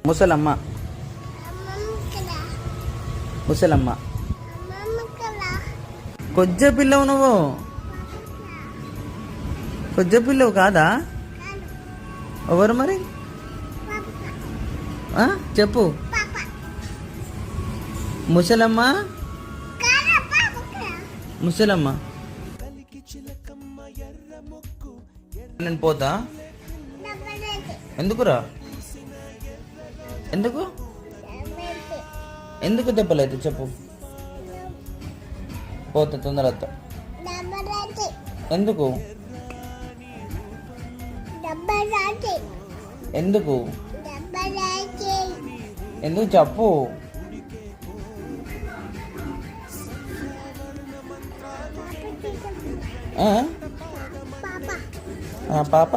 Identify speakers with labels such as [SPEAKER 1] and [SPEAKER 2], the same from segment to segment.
[SPEAKER 1] ముసలమ్మ ముసలమ్మ కొజ్జ పిల్లవు నువ్వు కొజ్జ పిల్లవు కాదా ఎవరు మరి చెప్పు ముసలమ్మ ముసలమ్మ నేను పోతా ఎందుకురా ఎందుకు ఎందుకు దెబ్బలేదు చెప్పు పోతా తొందరగా ఎందుకు ఎందుకు ఎందుకు చెప్పు పాప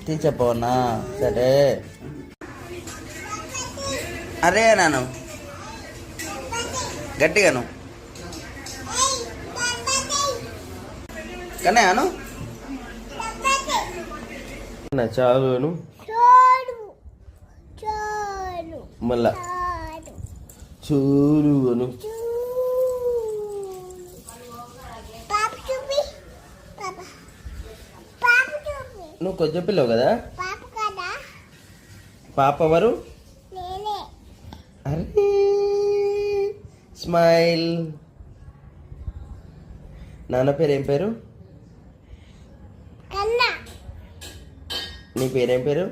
[SPEAKER 1] తీర్చపోనా సరే అరే నాను గట్టిగాను కానీ అను
[SPEAKER 2] చాలు మళ్ళా చూరు అను నువ్వు కొంచెం పిల్లవు కదా పాప ఎవరు అరే స్మైల్ నాన్న పేరు ఏం పేరు నీ పేరేం పేరు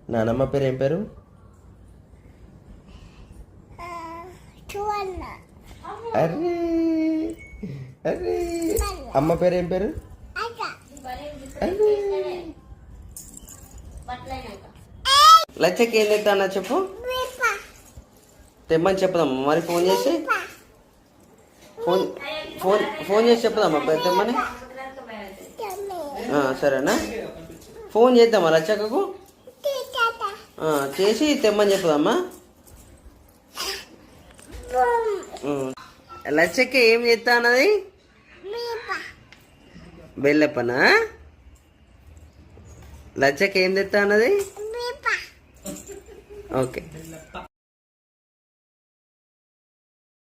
[SPEAKER 2] నానమ్మ పేరు ఏం పేరు అరే అరే అమ్మ పేరు ఏం పేరు లచ్చకి ఏం తెద్దా చెప్పు తెమ్మని చెప్పుదామా మరి ఫోన్ చేసి ఫోన్ చేసి చెప్పుదామా తెమ్మని సరేనా ఫోన్ చేద్దామా లచ్చక్కకు చేసి తెమ్మని చెప్పుదామా లచ్చక్క ఏం చేస్తా అన్నది బెల్లప్పనా లచ్చక్క ఏం తెస్తా అన్నది ఓకే